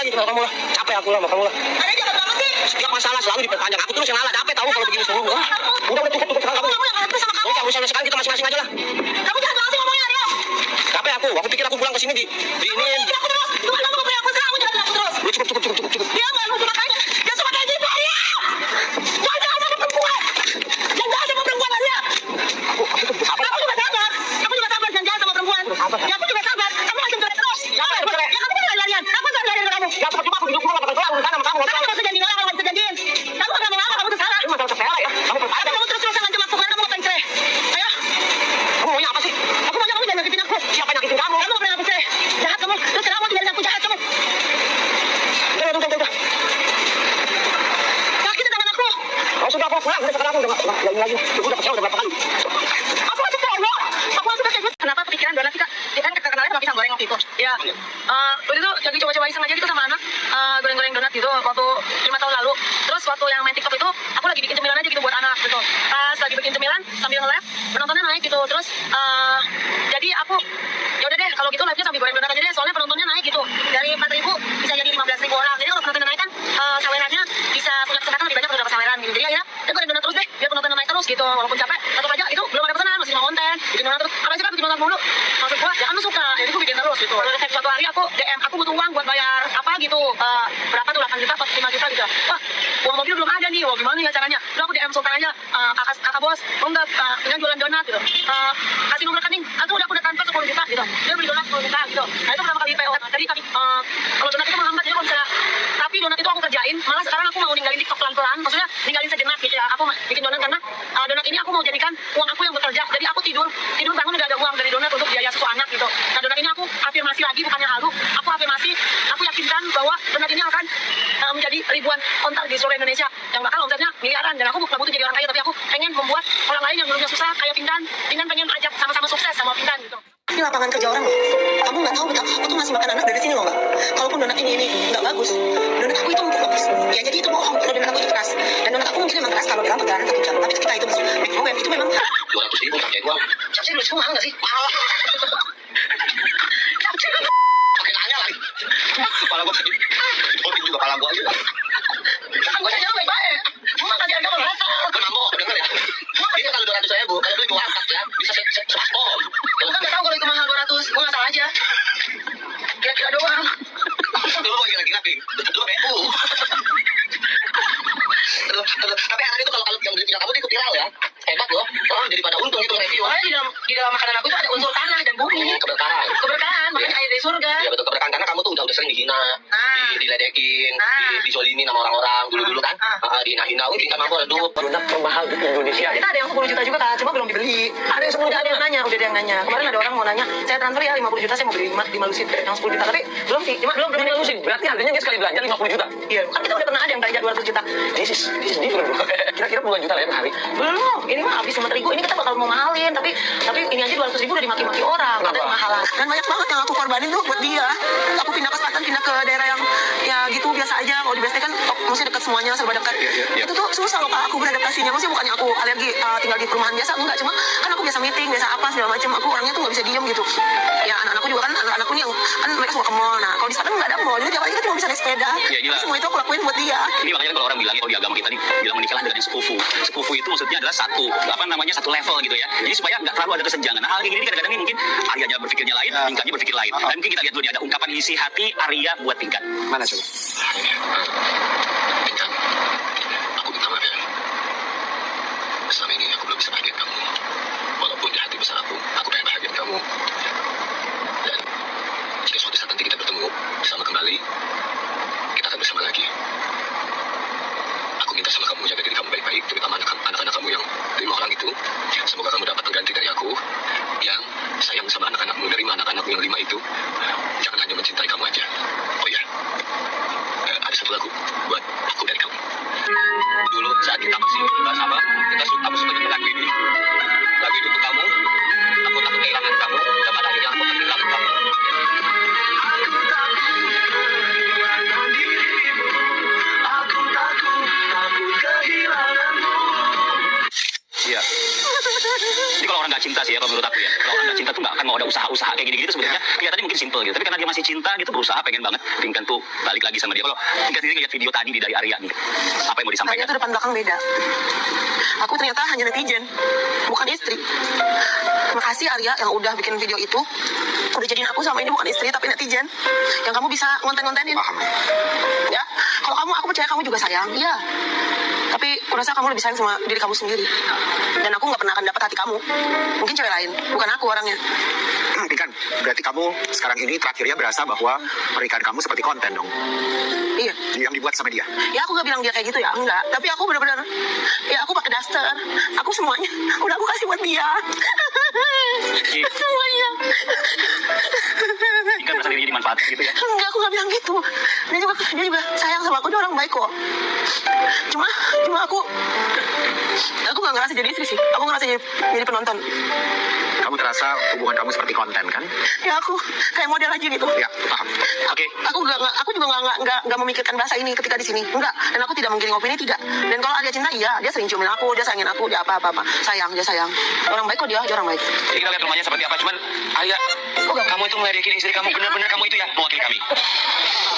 lagi sama kamu lah. Capek aku lah sama kamu lah. Ada jalan banget sih. Setiap masalah selalu diperpanjang. Aku terus yang ngalah. Capek tahu kalau begini seluruh. Udah cukup sekarang kamu. Kamu yang ngerti sama kamu. Usah sekarang kita masing-masing aja lah. Kamu jangan banget sih ngomongnya, Rio. Capek aku. Aku pikir aku pulang ke sini di ini. Aku terus. Tuh, kamu ngomongin aku sekarang. Kamu jangan aku terus. Cukup. Dia nggak mau makanya. Dia suka kayak gitu, Rio. Jangan sama perempuan. Jangan sama perempuan, Rio. Kamu juga sabar. Kamu juga sabar jangan sama perempuan. Ya aku juga sabar. Kamu macam cerai terus. Ya kamu jangan larian. Aku jangan larian kamu. Ya cuma aku hidup gua enggak bakal urusan sama kamu. Kamu nggak usah janjiin orang, nggak usah janjiin. Kamu nggak mau apa, kamu tuh salah. Ini masalah sepele ya. Kamu Tapi perpanjang. kamu terus-terusan ngancam aku karena kamu ngapain cerai. Ayo. Kamu maunya apa sih? Aku maunya kamu jangan nyakitin aku. Siapa yang nyakitin kamu? Kamu nggak pernah aku cerai. Jahat kamu. Terus sekarang kamu tinggalin aku jahat kamu. Udah. Sakit tangan aku. Oh sudah aku pulang. Udah sekarang aku udah enggak lagi. Aku udah kecewa udah berapa kali. Aku masih kecewa. Aku masih kayak gitu. Kenapa kepikiran donat sih, Kak? Dia kan kenalnya sama pisang goreng waktu itu. Iya. Waktu itu lagi coba-coba iseng aja gitu sama anak. Goreng-goreng donat gitu waktu 5 tahun lalu. Terus waktu yang main TikTok itu aku lagi bikin cemilan aja gitu buat anak gitu. Pas lagi bikin cemilan sambil nge-live, penontonnya naik gitu. Terus jadi aku ya udah deh kalau gitu live-nya sambil goreng donat aja deh. Soalnya penontonnya naik gitu. Dari 4.000 bisa jadi 15.000 orang. Jadi kalau penontonnya naik kan sawerannya bisa punya kesempatan lebih banyak untuk dapat saweran gitu. Jadi akhirnya dia goreng donat terus deh biar penontonnya naik terus gitu. Walaupun capek, tetap aja itu belum ada pesanan, masih 5 konten. Bikin donat terus. Apa sih Kak bikin donat mulu? Maksud gua, jangan lu suka. Jadi gua bikin terus gitu. Lalu suatu hari aku DM, aku butuh uang buat bayar apa gitu. Berapa tuh 8 juta atau 5 juta gitu. Wah, uang mobil belum ada nih. Wah, gimana ya caranya? Udah aku DM Sultan aja. Kakak bos, mau enggak dengan jualan donat gitu. Kasih nomor rekening. Aku udah transfer 10 juta gitu. Dia beli donat 10 juta gitu. Nah, itu pertama kali PO. Tadi kami kalau donat itu menghambat, jadi kalau misalnya tapi donat itu aku kerjain, malah sekarang aku mau ninggalin TikTok pelan-pelan. Maksudnya ninggalin sejenak gitu ya. Aku bikin donat karena donat ini aku mau jadikan uang aku yang bekerja. Jadi aku tidur bangun udah ada uang dari donat untuk biaya susu anak gitu. Nah, donat ini aku afirmasi lagi, bukannya halu. Aku afirmasi, aku yakinkan bahwa donat ini akan menjadi ribuan kontak di seluruh Indonesia yang bakal omsetnya miliaran. Dan aku bukan butuh jadi orang kaya, tapi aku pengen membuat orang lain yang dulunya susah kayak Pindan pengen ajak sama-sama sukses sama Pindan gitu. Ini lapangan kerja orang loh. Kamu nggak tahu betapa aku tuh ngasih makan anak dari sini loh, Mbak. Kalaupun donat ini nggak bagus, donat aku itu empuk bagus. Ya jadi itu bohong kalau donat aku itu keras. Dan donat aku mungkin memang keras kalau dalam perjalanan 1 jam. Tapi ketika itu masuk microwave itu memang 200.000 capek gua. capsir lu semua mahal nggak sih? Capsir lu Pakai nanya lagi. Kepala gua sedih. Dipotin juga kepala gua aja. kan gue tanya baik-baik. Gue nggak kasih harga berasa. Aku nambah, denger ya. Ini kalau 200.000, kalau beli gua angkat ya, bisa sepaspol. Gue kan nggak tahu kalau itu mahal 200. Gue nggak salah aja. Kira-kira doang. Lu mau gila-gila, Ping. Lu BU. Tapi hari itu kalau yang beli punya kamu itu ikut viral ya. Hebat loh. Orang jadi pada untung gitu review. Soalnya di dalam makanan aku itu ada unsur tanah dan bumi. Keberkahan. Keberkahan, makanya air dari surga. Ya betul, keberkahan karena kamu tuh udah sering dihina, diledekin, dizolimin sama orang-orang dulu kan, dihina-hina. Tingkat mampu aduh, donat termahal di Indonesia. Kita ada yang 10 juta juga Kak, cuma belum dibeli. Ada yang 10 juta. Ada yang nanya, udah ada yang nanya. Kemarin ada orang mau nanya, saya transfer ya 50 juta, saya mau beli 5 lusin yang 10 juta, tapi belum sih. Cuma belum lusin. Berarti harganya dia sekali belanja 50 juta. Iya, kan kita udah pernah ada yang belanja 200 juta. This is different bro. Kira-kira puluhan juta lah ya per hari. Belum, ini mah habis sama terigu. Ini kita bakal mau mahalin, tapi ini aja 200.000 udah dimaki-maki orang. Ada yang mahalan. Dan banyak banget yang aku korbanin tuh buat dia. Aku pindah ke selatan, pindah ke daerah yang ya gitu biasa aja. Mau di BSD kan, maksudnya dekat semuanya, serba dekat. Itu tuh susah loh Kak, aku beradaptasinya. Maksudnya bukannya aku alergi tinggal di perumahan biasa, enggak. Cuma kan aku biasa meeting, biasa apa segala macam. Aku orangnya tuh nggak bisa diem gitu. Ya anak-anakku juga kan, anak-anakku nih yang kan mereka suka ke mall. Nah kalau di selatan nggak ada mall, jadi tiap hari kita cuma bisa naik sepeda. Semua itu aku lakuin buat dia. Ini makanya kalau orang bilang kalau di agama kita nih bilang menikahlah dengan sepupu. Sepupu itu maksudnya adalah satu level gitu ya. Jadi supaya nggak terlalu ada kesenjangan. Nah hal kayak gini kadang-kadang nih mungkin Aryanya berpikirnya lain, tingkatnya berpikir lain. Dan mungkin kita lihat dulu nih ada ungkapan isi hati Arya buat tingkat. Mana coba? Tingkat, aku minta maaf ya. Selama ini aku belum bisa bahagiain kamu. Walaupun di hati besar aku pengen bahagiain kamu. Dan jika suatu saat nanti kita bertemu bersama kembali, kita akan bersama lagi. Aku minta sama kamu jaga diri kamu baik-baik, terutama anak-anak kamu yang 5 orang itu. Semoga kamu dapat pengganti dari aku yang sayang sama anak-anakmu. Dari anak-anakmu yang 5 itu, jangan hanya mencintai kamu aja. Oh ya, ada satu lagu buat aku dari kamu. Dulu saat kita masih bersama, aku suka dengar lagu ini. Lagu itu untuk kamu. Aku takut kehilangan kamu, dan pada akhirnya aku akan kehilangan kamu. Iya. Jadi kalau orang nggak cinta sih ya, kalau menurut aku ya, kalau orang nggak cinta tuh nggak akan mau ada ada usaha-usaha kayak gini-gini tuh sebenarnya kelihatannya mungkin simple gitu, tapi karena dia masih cinta gitu, berusaha pengen banget Pinkan tuh balik lagi sama dia. Kalau Pinkan sendiri ngeliat video tadi dari Arya nih, apa yang mau Arya disampaikan? tuh depan belakang beda. Aku ternyata hanya netizen, bukan istri. Makasih Arya yang udah bikin video itu, udah jadiin aku sama ini bukan istri tapi netizen yang kamu bisa ngonten-ngontenin. Paham. Ya, kalau kamu, aku percaya kamu juga sayang, iya. Tapi aku rasa kamu lebih sayang sama diri kamu sendiri. Dan aku nggak pernah akan dapat hati kamu. Mungkin cewek lain, bukan aku orangnya. Pinkan, berarti kamu sekarang ini terakhirnya berasa bahwa pernikahan kamu seperti konten dong. Iya. Yang dibuat sama dia. Ya aku gak bilang dia kayak gitu ya, enggak. Tapi aku benar-benar, ya aku pakai daster. Aku semuanya udah aku kasih buat dia. Semuanya. Pinkan merasa dirinya dimanfaatkan gitu ya? Enggak, aku gak bilang gitu. Dia juga sayang sama aku, dia orang baik kok. Cuma aku gak ngerasa jadi istri sih. Aku ngerasa jadi penonton. Kamu terasa hubungan kamu seperti konten kan? Ya aku kayak model aja gitu. Ya, paham. Oke. Aku juga nggak memikirkan bahasa ini ketika di sini. Enggak. Dan aku tidak menggiring opini, tidak. Dan kalau dia cinta, iya, dia sering ciumin aku, dia sayangin aku, dia apa. Sayang, dia sayang. Orang baik kok dia orang baik. Jadi kita lihat rumahnya seperti apa. Cuman Arya, kamu itu ngeledekin istri kamu, benar-benar kamu itu ya mewakili kami.